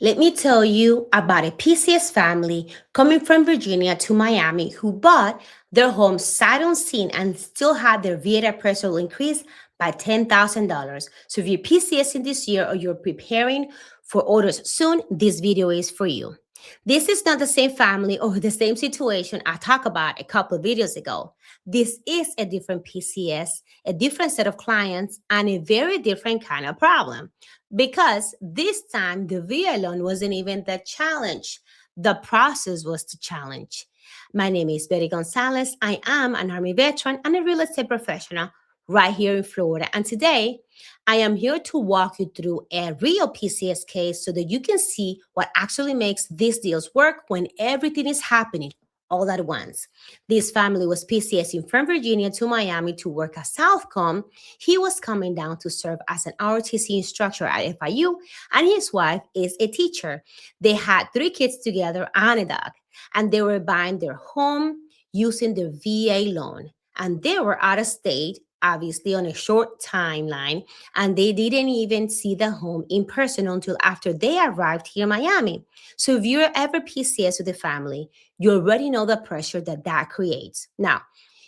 Let me tell you about a PCS family coming from Virginia to Miami who bought their home sight unseen and still had their VA appraisal increase by $10,000. So if you're PCS in this year or you're preparing for orders soon, this video is for you. This is not the same family or the same situation I talked about a couple of videos ago. This is a different PCS, a different set of clients, and a very different kind of problem. Because this time the VA loan wasn't even the challenge. The process was the challenge. My name is Betty Gonzalez. I am an Army veteran and a real estate professional right here in Florida. And today I am here to walk you through a real PCS case so that you can see what actually makes these deals work when everything is happening all at once. This family was PCSing from Virginia to Miami to work at Southcom. He was coming down to serve as an ROTC instructor at FIU, and his wife is a teacher. They had 3 kids together and a dog, and they were buying their home using their VA loan. And they were out of state, obviously on a short timeline, and they didn't even see the home in person until after they arrived here in Miami. So if you're ever PCS with a family, you already know the pressure that creates. Now,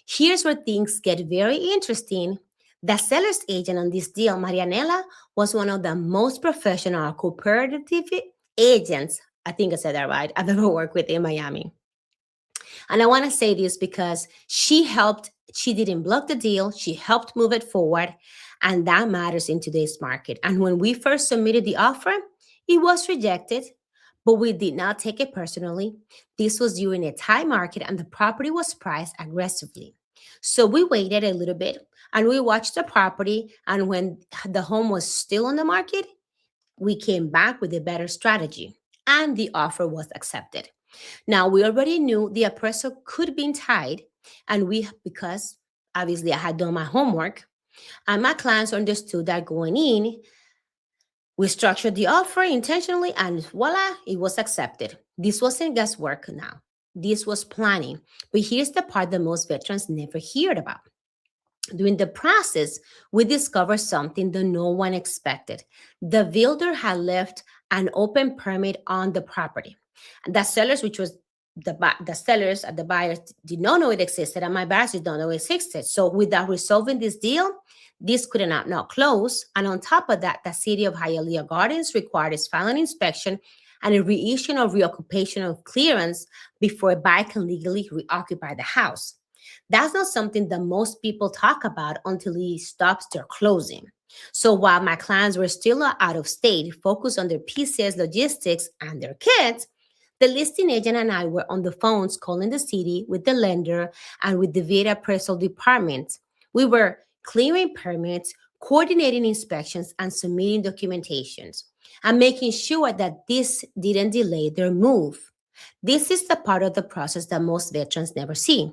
here's where things get very interesting. The seller's agent on this deal, Marianela, was one of the most professional cooperative agents, I think I said that right, I've ever worked with in Miami. And I want to say this because she didn't block the deal, she helped move it forward, and that matters in today's market. And when we first submitted the offer, it was rejected, but we did not take it personally. This was during a tight market and the property was priced aggressively. So we waited a little bit and we watched the property. And when the home was still on the market, we came back with a better strategy and the offer was accepted. Now, we already knew the appraisal could be tied, and because obviously I had done my homework, and my clients understood that going in, we structured the offer intentionally, and voila, it was accepted. This wasn't guesswork now. This was planning. But here's the part that most veterans never heard about. During the process, we discovered something that no one expected. The builder had left an open permit on the property. The sellers, which was the sellers and the buyers, did not know it existed, and my buyers did not know it existed. So without resolving this deal, this could not close. And on top of that, the city of Hialeah Gardens required its final inspection and a reissue of reoccupation clearance before a buyer can legally reoccupy the house. That's not something that most people talk about until it stops their closing. So while my clients were still out of state, focused on their PCS logistics and their kids, the listing agent and I were on the phones calling the city with the lender and with the VA appraisal department. We were clearing permits, coordinating inspections, and submitting documentations, and making sure that this didn't delay their move. This is the part of the process that most veterans never see.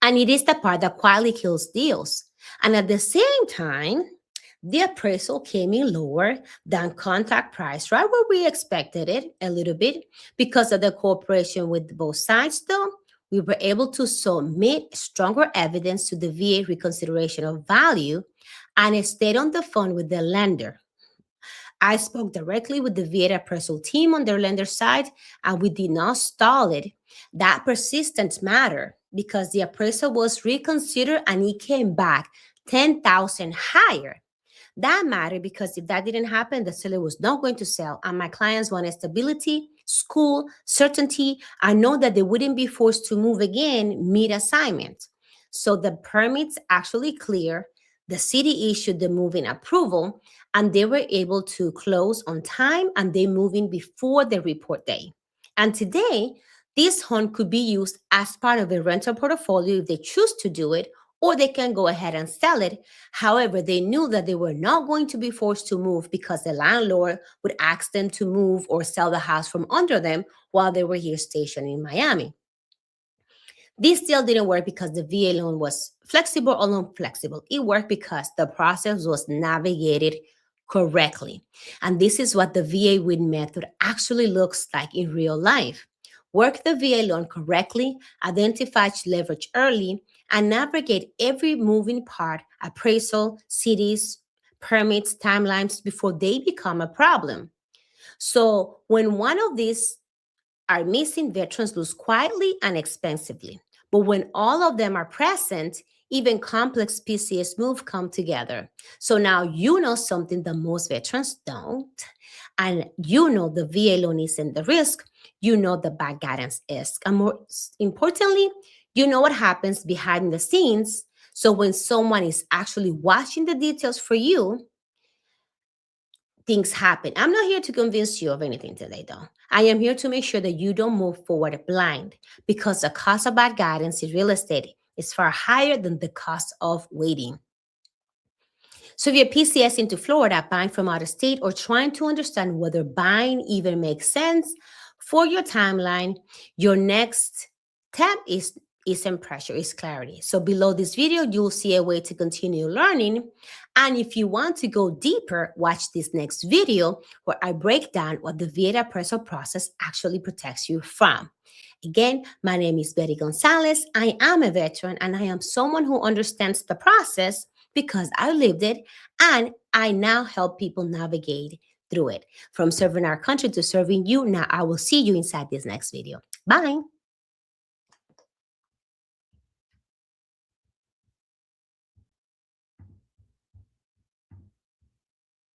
And it is the part that quietly kills deals. And at the same time, the appraisal came in lower than contract price, right where we expected it a little bit. Because of the cooperation with both sides, though, we were able to submit stronger evidence to the VA Reconsideration of Value, and I stayed on the phone with the lender. I spoke directly with the VA appraisal team on their lender side, and we did not stall it. That persistence mattered because the appraisal was reconsidered and it came back 10,000 higher. That mattered because if that didn't happen, the seller was not going to sell, and my clients wanted stability, school, certainty, and know that they wouldn't be forced to move again mid-assignment. So the permits actually clear, the city issued the moving approval, and they were able to close on time, and they move in before the report day. And today, this home could be used as part of a rental portfolio if they choose to do it, or they can go ahead and sell it. However, they knew that they were not going to be forced to move because the landlord would ask them to move or sell the house from under them while they were here stationed in Miami. This deal didn't work because the VA loan was flexible or non-flexible. It worked because the process was navigated correctly. And this is what the VA win method actually looks like in real life. Work the VA loan correctly, identify leverage early, and navigate every moving part, appraisal, cities, permits, timelines before they become a problem. So when one of these are missing, veterans lose quietly and expensively. But when all of them are present, even complex PCS moves come together. So now you know something that most veterans don't. And you know the VA loan isn't the risk. You know the bad guidance is. And more importantly, you know what happens behind the scenes. So when someone is actually watching the details for you, things happen. I'm not here to convince you of anything today, though. I am here to make sure that you don't move forward blind because the cost of bad guidance in real estate is far higher than the cost of waiting. So if you're PCS into Florida, buying from out of state, or trying to understand whether buying even makes sense for your timeline, your next step isn't pressure, is clarity. So below this video, you'll see a way to continue learning. And if you want to go deeper, watch this next video where I break down what the VA appraisal process actually protects you from. Again, my name is Betty Gonzalez. I am a veteran and I am someone who understands the process because I lived it and I now help people navigate through it. From serving our country to serving you, now I will see you inside this next video. Bye.